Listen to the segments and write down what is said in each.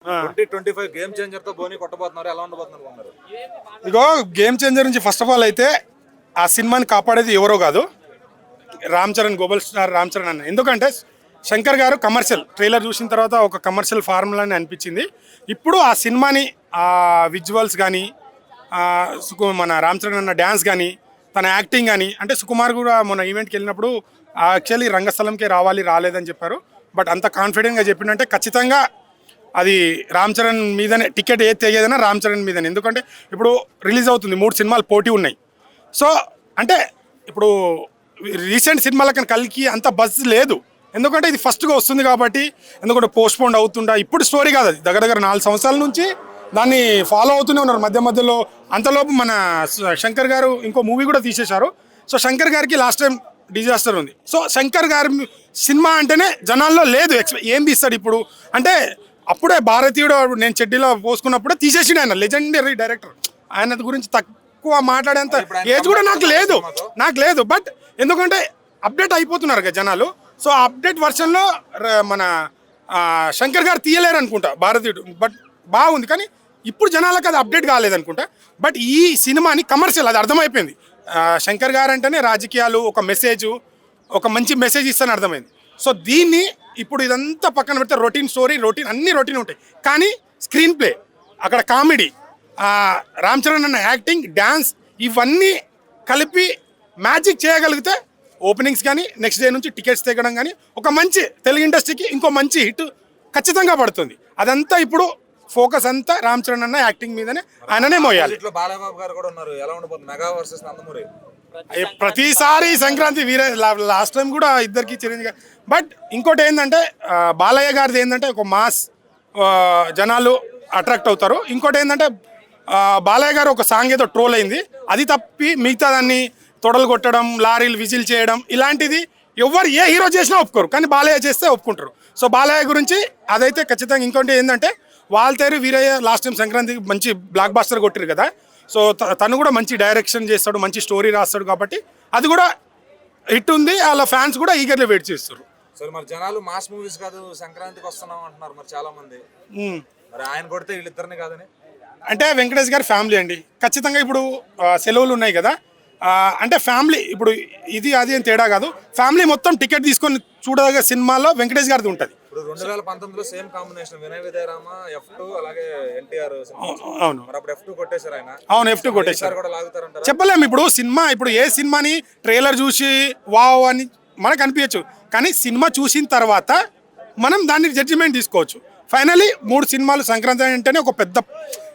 2025 game changer తో బోని కొట్టబోతున్నారు. ఎలా ఉండబోతున్నారు అనుకున్నారు? ఇగో గేమ్ చేంజర్ నుంచి ఫస్ట్ ఆఫ్ ఆల్ అయితే ఆ సినిమాని కాపాడేది ఎవరో కాదు, రామ్ చరణ్, గ్లోబల్ స్టార్ రామ్ చరణ్ అన్న. ఎందుకంటే శంకర్ గారు కమర్షియల్ ట్రైలర్ చూసిన తర్వాత ఒక కమర్షియల్ ఫార్ములా అని అనిపించింది. ఇప్పుడు ఆ సినిమాని ఆ విజువల్స్ కానీ మన రామ్ చరణ్ అన్న డ్యాన్స్ కానీ తన యాక్టింగ్ కానీ, అంటే సుకుమార్ కూడా మొన్న ఈవెంట్కి వెళ్ళినప్పుడు యాక్చువల్లీ రంగస్థలంకే రావాలి రాలేదని చెప్పారు. బట్ అంత కాన్ఫిడెంట్గా చెప్పిందంటే ఖచ్చితంగా అది రామ్ చరణ్ మీదనే, టికెట్ ఏది తెగేదైనా రామ్ చరణ్ మీదనే. ఎందుకంటే ఇప్పుడు రిలీజ్ అవుతుంది, 3 సినిమాలు పోటీ ఉన్నాయి. సో అంటే ఇప్పుడు రీసెంట్ సినిమాలకి కలికి అంత బజ్ లేదు, ఎందుకంటే ఇది ఫస్ట్గా వస్తుంది కాబట్టి. ఎందుకంటే పోస్ట్పోన్ అవుతుండా, ఇప్పుడు స్టోరీ కాదు, అది దగ్గర 4 సంవత్సరాల నుంచి దాన్ని ఫాలో అవుతూనే ఉన్నారు మధ్యలో. అంతలోపు మన శంకర్ గారు ఇంకో మూవీ కూడా తీసేశారు. సో శంకర్ గారికి లాస్ట్ టైం డిజాస్టర్ ఉంది. సో శంకర్ గారి సినిమా అంటేనే జనాల్లో లేదు, ఏం తీస్తాడు ఇప్పుడు అంటే. అప్పుడే భారతీయుడు నేను చెడ్డీలో పోసుకున్నప్పుడే తీసేసిండు ఆయన, లెజెండరీ డైరెక్టర్. ఆయన గురించి తక్కువ మాట్లాడేంత ఏజ్ కూడా నాకు లేదు. బట్ ఎందుకంటే అప్డేట్ అయిపోతున్నారు కదా జనాలు. సో అప్డేట్ వర్షన్లో మన శంకర్ గారు తీయలేరు అనుకుంటా భారతీయుడు. బట్ బాగుంది, కానీ ఇప్పుడు జనాలకు అది అప్డేట్ కాలేదనుకుంటా. బట్ ఈ సినిమాని కమర్షియల్, అది అర్థమైపోయింది. శంకర్ గారు అంటేనే రాజకీయాలు, ఒక మెసేజ్, ఒక మంచి మెసేజ్ ఇస్తాను అర్థమైంది. సో దీన్ని ఇప్పుడు ఇదంతా పక్కన పెడితే రొటీన్ స్టోరీ, అన్ని రొటీన్ ఉంటాయి, కానీ స్క్రీన్ ప్లే, అక్కడ కామెడీ, రామ్ చరణ్ అన్న యాక్టింగ్, డ్యాన్స్, ఇవన్నీ కలిపి మ్యాజిక్ చేయగలిగితే ఓపెనింగ్స్ కానీ నెక్స్ట్ డే నుంచి టికెట్స్ తెగడం కానీ ఒక మంచి తెలుగు ఇండస్ట్రీకి ఇంకో మంచి హిట్ ఖచ్చితంగా పడుతుంది. అదంతా ఇప్పుడు ఫోకస్ అంతా రామ్ చరణ్ అన్న యాక్టింగ్ మీదనే, ఆయననే మోయాలి. బాలబాబు గారు కూడా ఉన్నారు. ఎలా ఉండబోతుంది మెగా వర్సెస్ నందమూరి? ప్రతిసారి సంక్రాంతి వీరే, లాస్ట్ టైం కూడా ఇద్దరికి చిరంజీవి. బట్ ఇంకోటి ఏంటంటే బాలయ్య గారిది ఏంటంటే ఒక మాస్, జనాలు అట్రాక్ట్ అవుతారు. ఇంకోటి ఏంటంటే బాలయ్య గారు ఒక సాంగ్ ఏదో ట్రోల్ అయింది, అది తప్పి మిగతా దాన్ని తొడలు కొట్టడం, లారీలు విజిల్ చేయడం, ఇలాంటిది ఎవరు ఏ హీరో చేసినా ఒప్పుకోరు, కానీ బాలయ్య చేస్తే ఒప్పుకుంటారు. సో బాలయ్య గురించి అదైతే ఖచ్చితంగా. ఇంకోటి ఏంటంటే వాల్తేరు వీరయ్య లాస్ట్ టైం సంక్రాంతికి మంచి బ్లాక్ బాస్టర్ కొట్టారు కదా. సో తను కూడా మంచి డైరెక్షన్ చేస్తాడు, మంచి స్టోరీ రాస్తాడు, కాబట్టి అది కూడా హిట్ ఉంది. వాళ్ళ ఫ్యాన్స్ కూడా ఈగర్లీ వెయిట్ చేస్తారు. సరే, మరి జనాలు మాస్ మూవీస్ కాదు సంక్రాంతికి వస్తున్నాం అంటున్నారు మరి చాలా మంది. మరి ఆయన కొడితే వీళ్ళిద్దరిని కాదని అంటే వెంకటేష్ గారి ఫ్యామిలీ అండి. ఖచ్చితంగా ఇప్పుడు సెలవులు ఉన్నాయి కదా, అంటే ఫ్యామిలీ ఇప్పుడు ఇది అది అని తేడా కాదు, ఫ్యామిలీ మొత్తం టికెట్ తీసుకొని చూడగా సినిమాలో వెంకటేష్ గారిది ఉంటుంది. ఇప్పుడు 2019లో సేమ్ కాంబినేషన్ వినయ్ విజయ రామ, F2 అలాగే ఎన్టీఆర్. అవును, అప్పుడు F2 కొట్టేశారు ఆయన. అవును, F2 కొట్టేశారు. కూడా లాగుతారంటారా? చెప్పలేము. ఇప్పుడు సినిమా, ఇప్పుడు ఏ సినిమాని ట్రైలర్ చూసి వావ్ అని మనకు అనిపించచ్చు, కానీ సినిమా చూసిన తర్వాత మనం దాన్ని జడ్జిమెంట్ తీసుకోవచ్చు. ఫైనలీ 3 సినిమాలు, సంక్రాంతి అంటేనే ఒక పెద్ద,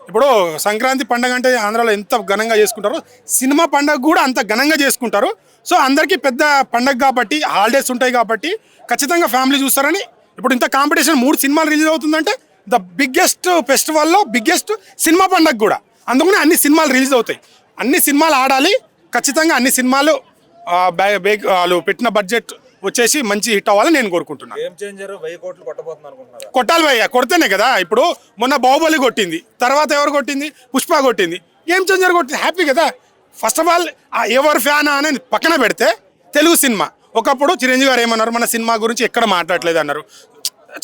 ఇప్పుడు సంక్రాంతి పండుగ అంటే ఆంధ్రాలో ఎంత ఘనంగా చేసుకుంటారో సినిమా పండుగ కూడా అంత ఘనంగా చేసుకుంటారు. సో అందరికీ పెద్ద పండుగ కాబట్టి, హాలిడేస్ ఉంటాయి కాబట్టి ఖచ్చితంగా ఫ్యామిలీ చూస్తారని. ఇప్పుడు ఇంత కాంపిటీషన్, 3 సినిమాలు రిలీజ్ అవుతుందంటే ద బిగ్గెస్ట్ ఫెస్టివల్లో బిగ్గెస్ట్ సినిమా పండుగ కూడా, అందుకని అన్ని సినిమాలు రిలీజ్ అవుతాయి. అన్ని సినిమాలు ఆడాలి ఖచ్చితంగా. అన్ని సినిమాలు వాళ్ళు పెట్టిన బడ్జెట్ వచ్చేసి మంచి హిట్ అవ్వాలని నేను కోరుకుంటున్నాను. గేమ్ చేంజర్ 1000 కోట్లు కొట్టబోతున్నారు అనుకుంటున్నారా? కొట్టాలి భయ్య, కొడితేనే కదా. ఇప్పుడు మొన్న బాహుబలి కొట్టింది, తర్వాత ఎవరు కొట్టింది? పుష్ప కొట్టింది, గేమ్ చేంజర్ కొట్టింది, హ్యాపీ కదా. ఫస్ట్ ఆఫ్ ఆల్ ఎవరు ఫ్యాన్ అనేది పక్కన పెడితే, తెలుగు సినిమా ఒకప్పుడు చిరంజీవి గారు ఏమన్నారు, మన సినిమా గురించి ఎక్కడ మాట్లాడలేదు అన్నారు.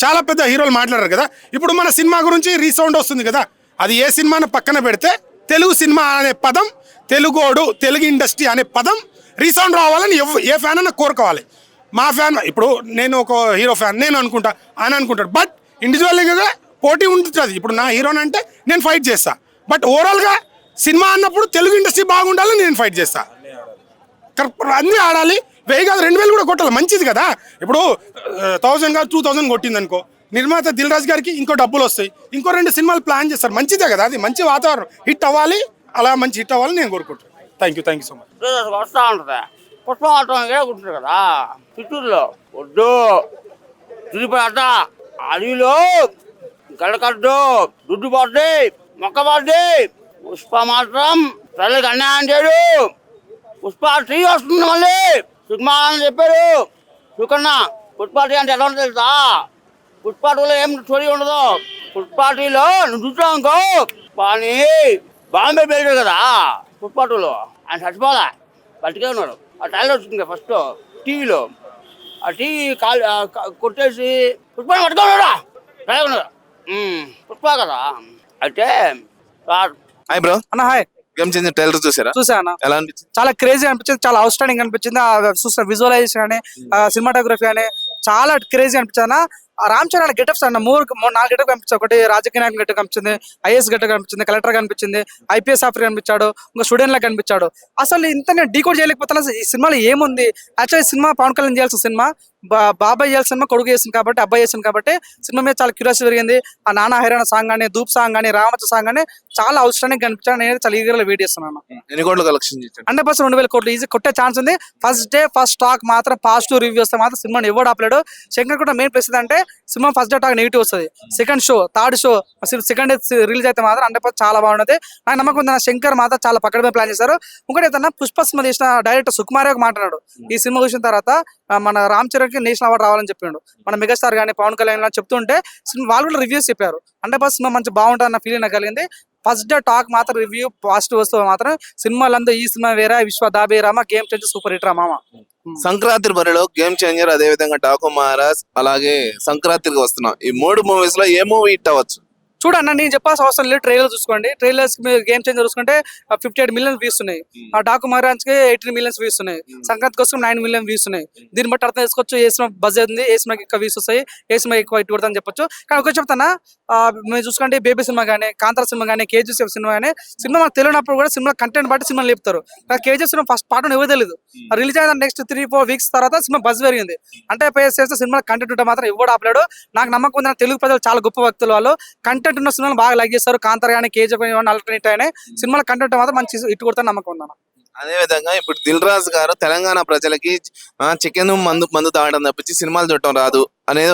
చాలా పెద్ద హీరోలు మాట్లాడారు కదా. ఇప్పుడు మన సినిమా గురించి రీసౌండ్ వస్తుంది కదా. అది ఏ సినిమాను పక్కన పెడితే తెలుగు సినిమా అనే పదం, తెలుగోడు, తెలుగు ఇండస్ట్రీ అనే పదం రీసౌండ్ రావాలని ఏ ఫ్యాన్ అన్నా కోరుకోవాలి. మా ఫ్యాన్, ఇప్పుడు నేను ఒక హీరో ఫ్యాన్ నేను అనుకుంటా, ఆయన అనుకుంటాడు. బట్ ఇండివిజువల్గా పోటీ ఉంటుంది. ఇప్పుడు నా హీరోని అంటే నేను ఫైట్ చేస్తా, బట్ ఓవరాల్గా సినిమా అన్నప్పుడు తెలుగు ఇండస్ట్రీ బాగుండాలని నేను ఫైట్ చేస్తా. అన్నీ ఆడాలి. 1000 కాదు 2000 కూడా కొట్టాలి, మంచిది కదా. ఇప్పుడు 1000 కాదు 2000 కొట్టింది అనుకో, నిర్మాత దిల్ రాజు గారికి ఇంకో డబ్బులు వస్తాయి, ఇంకో 2 సినిమాలు ప్లాన్ చేస్తారు, మంచిదే కదా. అది మంచి వాతావరణం, హిట్ అవ్వాలి, అలా మంచి హిట్ అవ్వాలని నేను కోరుకుంటాను. Thank you so much. వస్తూ ఉంటుంది పుష్పం ఏడుకుంటుంది కదా చిత్తూరులో, వద్దు తిరుపతి అట్ట అడవిలో గడకడ్డు దుడ్డు పడ్డి మొక్క పడ్డి, పుష్ప మాత్రం ప్రజలకు అన్యాయం చేయడు. పుష్ప 3 వస్తుంది మళ్ళీ, సినిమా అని చెప్పారు సుకన్న. పుష్ప 3 అంటే ఎలా ఉంటుంది తెలుసా? పుష్ప 2లో ఏం స్టోరీ ఉండదు. పుష్ప 3లో నువ్వు చూసావు అనుకో, కానీ బాంబే వెళ్ళాడు కదా పుష్ప 2లో, ఆయన చచ్చిపోదా, బతికే ఉన్నాడు. ఆ ట్రైలర్ వచ్చింది ఫస్ట్ టీవీలో, ఆ టీవీ కొట్టేసి పుష్పని పట్టుకోడా ట్రైలర్ పుష్ప కదా అయితే సార్ హాయ్ బ్రో, అన్న హాయ్ గేమ్ చేంజర్ ట్రైలర్ చూసారా? చూసా అన్న ఎలా అనిపించింది? చాలా క్రేజీ అనిపించింది, చాలా అవుట్ స్టాండింగ్ అనిపించింది. చూసిన విజువలైజేషన్ కానీ సినిమాటోగ్రఫీ కానీ చాలా క్రేజీ అనిపించింది అన్న. రామ్ చరణ్ గెటప్స్ అన్న 4 గెటప్ కనిపించాయి. ఒకటి రాజకీయ నాయకుడు గెటప్ కనిపించింది, ఐఏఎస్ గెటప్ కనిపించింది, కలెక్టర్ కనిపించింది, ఐపీఎస్ ఆఫీసర్ కనిపించాడు, ఇంకా స్టూడెంట్ లా కనిపించాడు. అసలు ఇంత నేను డీకోడ్ చేయలేకపోతున్నా. ఈ సినిమాలో ఏముంది? యాక్చువల్లీ సినిమా పవన్ కళ్యాణ్ చేయాల్సిన సినిమా, బాబాయ్ చేయాల్సిన సినిమా కొడుకు చేసింది కాబట్టి, అబ్బాయి చేసింది కాబట్టి సినిమా మీద చాలా క్యూరియాసిటీ పెరిగింది. ఆ నానా హైరాణ సాంగ్ కానీ, ధూప్ సాంగ్ కానీ, రామచ సాంగ్ కానీ చాలా అవుట్ స్టాండింగ్ కనిపించాడు. నేను చాలా ఈగర్గా వెయిట్ చేస్తున్నాను. ఎన్ని కోట్ల కలెక్షన్ చేశాడు? 100% 2,000 కోట్లు ఈజీ కొట్టే ఛాన్స్ ఉంది. ఫస్ట్ డే ఫస్ట్ టాక్ మాత్రం పాజిటివ్ రివ్యూ వస్తే మాత్రం సినిమాని ఎవడు ఆపలేడు. శంకర్ కూడా మెయిన్ ప్లేస్ అంటే సినిమా ఫస్ట్ డే టాక్ నెగిటివ్ వస్తుంది, second show third show second day release అయితే మాత్రం 100% చాలా బాగుంటుంది. నాకు నమ్మకం ఉంది. శంకర్ మాత్రం చాలా పక్కన ప్లాన్ చేశారు. ఇంకోటి ఏదన్నా పుష్ప సినిమా తీసిన డైరెక్టర్ సుకుమారే మాట్లాడాడు, ఈ సినిమా చూసిన తర్వాత మన రామ్ చరణ్ కి నేషనల్ అవార్డు రావాలని చెప్పిండు. మన మెగాస్టార్ కానీ పవన్ కళ్యాణ్ కానీ చెప్తుంటే వాళ్ళు కూడా రివ్యూస్ చెప్పారు. 100% సినిమా మంచి బాగుంటుంది అన్న ఫీలింగ్ నాకు కలిగింది. ఫస్ట్ డే టాక్ మాత్రం రివ్యూ పాజిటివ్ వస్తే మాత్రం సినిమాలంతా ఈ సినిమా వేరే విశ్వ దాబే రామ గేమ్ చేంజర్ సూపర్ హిట్ రా మామ. సంక్రాంతి బరిలో గేమ్ చేంజర్, అదే విధంగా డాకు మహారాజ్, అలాగే సంక్రాంతికి వస్తున్నాం. ఈ 3 మూవీస్ లో ఏ మూవీ హిట్ అవ్వచ్చు? చూడండి, నేను చెప్పాల్సిన అవసరం లేదు. ట్రైలర్ చూసుకోండి. ట్రైలర్స్ మీరు గేమ్ చేంజర్ చూసుకుంటే 58 మిలియన్ వ్యూస్ ఉన్నాయి. ఆ డాకు మహారాజ్ కి 18 మిలియన్స్ వ్యూస్ ఉన్నాయి. సంక్రాంతి కోసం 9 మిలియన్ వ్యూస్ ఉన్నాయి. దీన్ని బట్టి అర్థం చేసుకోవచ్చు ఏ సినిమా బజ్ ఉంది, ఏ సినిమాకి ఎక్కువ వ్యూస్ వస్తాయి, ఏ సినిమా ఎక్కువ హిట్ కొడతా అని చెప్పొచ్చు. కానీ ఒకటి చెప్తానా, మీరు చూసుకుంటే బేబీ సినిమా కానీ, కాంతార సినిమా కానీ, కేజీఎఫ్ సినిమా కానీ, సినిమా మనకు తెలియనప్పుడు కూడా సినిమా కంటెంట్ బట్టి సినిమా లేపుతారు. కేజీఎఫ్ సినిమా ఫస్ట్ పార్ట్ ఎవరు తెలియదు, రిలీజ్ అయిన నెక్స్ట్ 3-4 వీక్స్ తర్వాత సినిమా బజ్ పెరిగింది. అంటే చేస్తే సినిమా కంటెంట్ ఉంటే మాత్రం ఎవడు ఆపలేడు. నాకు నమ్మకం ఉంది. తెలుగు ప్రజలు చాలా గొప్ప వ్యక్తులు, వాళ్ళు కంటెంట్ ఉన్న సినిమాలు బాగా లైక్ చేస్తారు. కాంతార కానీ, కేజీఎఫ్ కానీ, ఆల్టర్నేట్ అయినా సినిమాల కంటెంట్ మాత్రం మంచి హిట్ కొడతా నమ్మకం ఉందన్న. అదే విధంగా ఇప్పుడు దిల్ రాజు గారు తెలంగాణ ప్రజలకి చికెన్ మందు తాగడం తప్పించి సినిమాలు చూడటం రాదు అనేది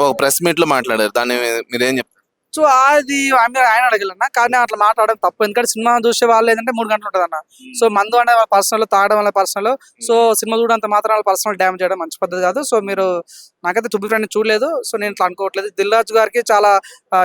ఒక ప్రెస్ మీట్ లో మాట్లాడారు. దాన్ని మీరేం చెప్తారు? సో అది ఆయన అడగలన్న, కానీ అట్లా మాట్లాడడం తప్పు. ఎందుకంటే సినిమా చూసే వాళ్ళు ఏంటంటే 3 గంటలు ఉంటుంది అన్న. సో మందు అనే వాళ్ళ పర్సనల్, తాగడం వల్ల పర్సనల్. సో సినిమా చూడంత మాత్రం వాళ్ళ పర్సనల్ డ్యామేజ్ చేయడం మంచి పద్ధతి కాదు. సో మీరు నాకైతే టుబి ఫ్రెండ్ చూడలేదు, సో నేను ఇట్లా అనుకోవట్లేదు. దిల్ రాజు గారికి చాలా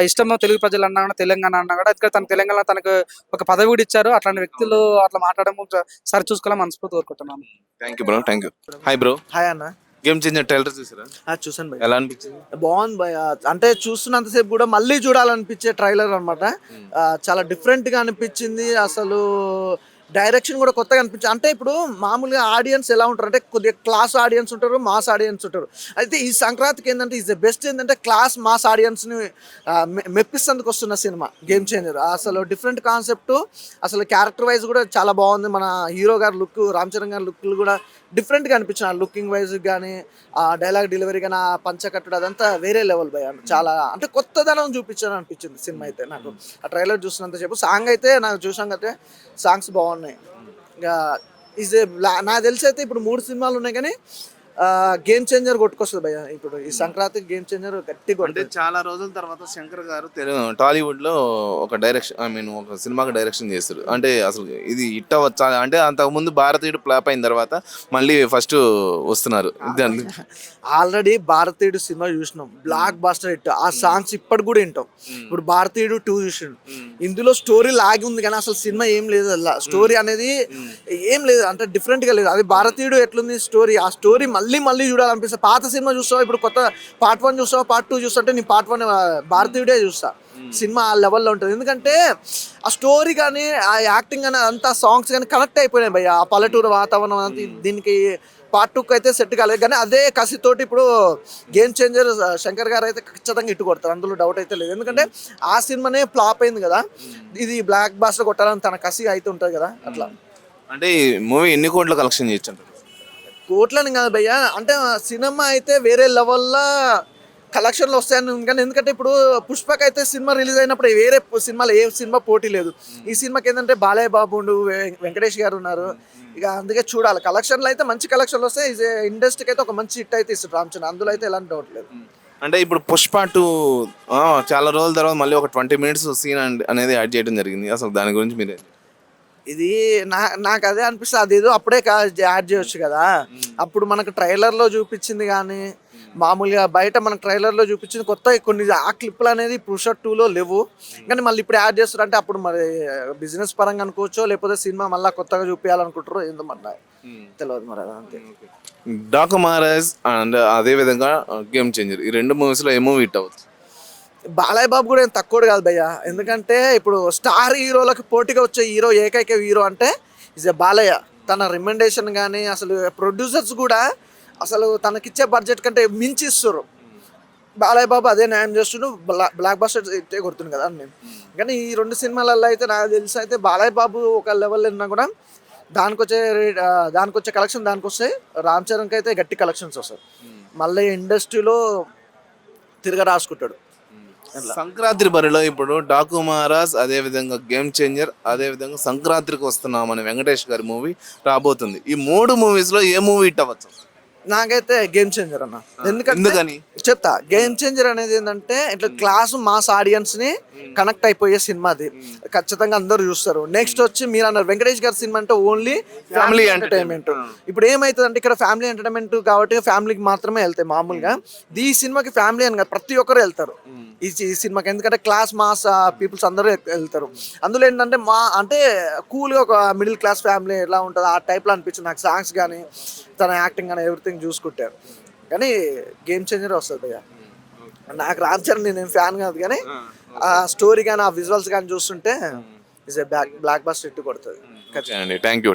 ఇష్టం తెలుగు ప్రజలు అన్నా కూడా, తెలంగాణ అన్నా కూడా. ఎందుకంటే తన తెలంగాణ తనకు ఒక పదవి కూడా ఇచ్చారు. అట్లాంటి వ్యక్తులు అట్లా మాట్లాడడం సరి చూసుకోవాలని మనస్ఫూర్తి కోరుకుంటున్నాను. Thank you bro, thank you. Hi bro, hi అన్న. గేమ్ చేంజర్ ట్రైలర్ చూసారా? చూసాను భయ్, ఎలా అనిపించింది? బాగుంది భయ్. అంటే చూస్తున్నంతసేపు కూడా మళ్ళీ చూడాలనిపించే ట్రైలర్ అనమాట. చాలా డిఫరెంట్ గా అనిపించింది. అసలు డైరెక్షన్ కూడా కొత్తగా అనిపించింది. అంటే ఇప్పుడు మామూలుగా ఆడియన్స్ ఎలా ఉంటారు అంటే కొద్దిగా క్లాస్ ఆడియన్స్ ఉంటారు, మాస్ ఆడియన్స్ ఉంటారు. అయితే ఈ సంక్రాంతికి ఏంటంటే ఈజ్ ద బెస్ట్ ఏంటంటే క్లాస్ మాస్ ఆడియన్స్ని మెప్పిస్తేందుకు వస్తున్న సినిమా గేమ్ చేంజర్. అసలు డిఫరెంట్ కాన్సెప్ట్, అసలు క్యారెక్టర్ వైజ్ కూడా చాలా బాగుంది. మన హీరో గారి లుక్, రామ్ చరణ్ గారి లుక్లు కూడా డిఫరెంట్గా అనిపించిన లుకింగ్ వైజ్ కానీ, ఆ డైలాగ్ డెలివరీ కానీ, ఆ పంచకట్టుడు అదంతా వేరే లెవెల్ భయ. చాలా అంటే కొత్తదనం చూపించాను అనిపించింది సినిమా అయితే నాకు. ఆ ట్రైలర్ చూసినంత చెప్పు. సాంగ్ అయితే నాకు చూసాకైతే సాంగ్స్ బాగున్నాయి. ఇంకా నాకు తెలిసి అయితే ఇప్పుడు 3 సినిమాలు ఉన్నాయి, కానీ గేమ్ చేంజర్ కొట్టుకొస్తుంది భయ్య. ఇప్పుడు ఈ సంక్రాంతికి గేమ్ చేంజర్ గట్టి అంటే చాలా రోజుల తర్వాత శంకర్ గారు టాలీవుడ్ లో ఒక డైరెక్షన్, ఒక సినిమాకి డైరెక్షన్ చేస్తారు. అంటే అసలు ఇది హిట్ అవ్వచ్చా? అంటే అంతకు ముందు భారతీయుడు ఫ్లాప్ అయిన తర్వాత మళ్ళీ ఫస్ట్ వస్తున్నారు. ఆల్రెడీ భారతీయుడు సినిమా చూసినాం, బ్లాక్ బాస్టర్ హిట్. ఆ సాంగ్స్ ఇప్పటి కూడా వింటాం. ఇప్పుడు భారతీయుడు 2 చూసిండు. ఇందులో స్టోరీ లాగి ఉంది, కానీ అసలు సినిమా ఏం లేదు. అలా స్టోరీ అనేది ఏం లేదు, అంటే డిఫరెంట్ గా లేదు. అది భారతీయుడు ఎట్లుంది స్టోరీ, ఆ స్టోరీ మళ్ళీ చూడాలనిపిస్తుంది. పాత సినిమా చూస్తావు, ఇప్పుడు కొత్త పార్ట్ 1 చూస్తావు, పార్ట్ 2 చూస్తుంటే నేను పార్ట్ 1 భారతీయుడే చూస్తా. సినిమా ఆ లెవెల్లో ఉంటుంది. ఎందుకంటే ఆ స్టోరీ కానీ, ఆ యాక్టింగ్ కానీ, అంతా సాంగ్స్ కానీ కనెక్ట్ అయిపోయినాయి భయ్య. ఆ పల్లెటూరు వాతావరణం అంతా దీనికి పార్ట్ 2కి అయితే సెట్ కాలేదు. కానీ అదే కసితోటి ఇప్పుడు గేమ్ చేంజర్ శంకర్ గారు అయితే ఖచ్చితంగా ఇట్టు కొడతారు, అందులో డౌట్ అయితే లేదు. ఎందుకంటే ఆ సినిమానే ఫ్లాప్ అయింది కదా, ఇది బ్లాక్ బాస్టర్ కొట్టాలని తన కసి అయితే ఉంటుంది కదా. అట్లా అంటే ఈ మూవీ ఎన్ని కోట్ల కలెక్షన్ చేయొచ్చు అంటారు? కోట్లని కాదు భయ్య, అంటే సినిమా అయితే వేరే లెవెల్లో కలెక్షన్లు వస్తాయని. కానీ ఎందుకంటే ఇప్పుడు పుష్పక్ అయితే సినిమా రిలీజ్ అయినప్పుడు వేరే సినిమాలో ఏ సినిమా పోటీ లేదు. ఈ సినిమాకి ఏంటంటే బాలయ్య బాబు, వెంకటేష్ గారు ఉన్నారు. ఇక అందుకే చూడాలి. కలెక్షన్లు అయితే మంచి కలెక్షన్లు వస్తాయి. ఇండస్ట్రీకి అయితే ఒక మంచి హిట్ అయితే ఇస్తుంది రామ్ చరణ్, అందులో అయితే ఎలాంటి డౌట్ లేదు. అంటే ఇప్పుడు పుష్ప 2 చాలా రోజుల తర్వాత మళ్ళీ ఒక 20 మినిట్స్ సీన్ అనేది యాడ్ చేయడం జరిగింది. అసలు దాని గురించి మీరే? ఇది నాకు అదే అనిపిస్తుంది, అదేదో అప్పుడే యాడ్ చేయొచ్చు కదా. అప్పుడు మనకు ట్రైలర్లో చూపించింది కానీ, మామూలుగా బయట మనకు ట్రైలర్లో చూపించింది కొత్త కొన్ని ఆ క్లిప్లు అనేది పుష్ 2లో లేవు. కానీ మళ్ళీ ఇప్పుడు యాడ్ చేస్తారంటే అప్పుడు మరి బిజినెస్ పరంగా అనుకోవచ్చో, లేకపోతే సినిమా మళ్ళీ కొత్తగా చూపించాలనుకుంటారో ఏందో మరి తెలియదు. మరి అంతే. డాకు మహారాజ్ అండ్ అదే విధంగా గేమ్ చేంజర్, ఈ 2 మూవీస్ లో ఏ మూవీ హిట్ అవ్వచ్చు? బాలయ్య బాబు కూడా ఏం తక్కువ కాదు భయ్య, ఎందుకంటే ఇప్పుడు స్టార్ హీరోలకు పోటీగా వచ్చే హీరో ఏకైక హీరో అంటే ఇస్ ఎ బాలయ్య. తన రికమెండేషన్ కానీ అసలు ప్రొడ్యూసర్స్ కూడా అసలు తనకిచ్చే బడ్జెట్ కంటే మించి ఇస్తారు. బాలయ్య బాబు అదే న్యాయం చేస్తుండు, బ్లాక్ బస్టర్ ఇట్టే కొడుతుంది కదా నేను. కానీ ఈ 2 సినిమాలలో అయితే నాకు తెలిసి అయితే బాలయ్య బాబు ఒక లెవెల్ ఉన్నా కూడా దానికి వచ్చే కలెక్షన్ దానికి వస్తాయి. రామ్ చరణ్కి అయితే గట్టి కలెక్షన్స్ వస్తాయి. మళ్ళీ ఇండస్ట్రీలో రాసుకుంటాడు. సంక్రాంతి బరిలో ఇప్పుడు డాకు మహారాజ్, అదే విధంగా గేమ్ చేంజర్, అదే విధంగా సంక్రాంతికి వస్తున్నామని వెంకటేష్ గారి మూవీ రాబోతుంది. ఈ 3 మూవీస్ లో ఏ మూవీ హిట్ అవ్వచ్చు? నాకైతే గేమ్ చేంజర్ అన్న. ఎందుకని చెప్తా. గేమ్ చేంజర్ అనేది ఏంటంటే ఇట్లా క్లాస్ మాస్ ఆడియన్స్ ని కనెక్ట్ అయిపోయే సినిమా అది. ఖచ్చితంగా అందరూ చూస్తారు. నెక్స్ట్ వచ్చి మీరు అన్నారు వెంకటేష్ గారి సినిమా అంటే ఓన్లీ ఫ్యామిలీ ఎంటర్టైన్మెంట్. ఇప్పుడు ఏమైతుంది అంటే ఇక్కడ ఫ్యామిలీ ఎంటర్టైన్మెంట్ కాబట్టి ఫ్యామిలీకి మాత్రమే వెళ్తాయి మామూలుగా. ఈ సినిమాకి ఫ్యామిలీ అని కాదు, ప్రతి ఒక్కరు వెళ్తారు ఈ సినిమాకి. ఎందుకంటే క్లాస్ మాస్ పీపుల్స్ అందరూ వెళ్తారు. అందులో ఏంటంటే అంటే కూల్గా ఒక మిడిల్ క్లాస్ ఫ్యామిలీ ఎలా ఉంటుంది ఆ టైప్లో అనిపించింది నాకు. సాంగ్స్ కానీ తన యాక్టింగ్ కానీ ఎవ్రీథింగ్ చూసుకుంటారు. కానీ గేమ్ చేంజర్ వస్తుంది భయ్య. నాకు రామ్ చరణ్ నేను ఫ్యాన్ కాదు, కానీ ఆ స్టోరీ కానీ ఆ విజువల్స్ కానీ చూస్తుంటే is a blockbuster hit కొడుతుంది. Thank you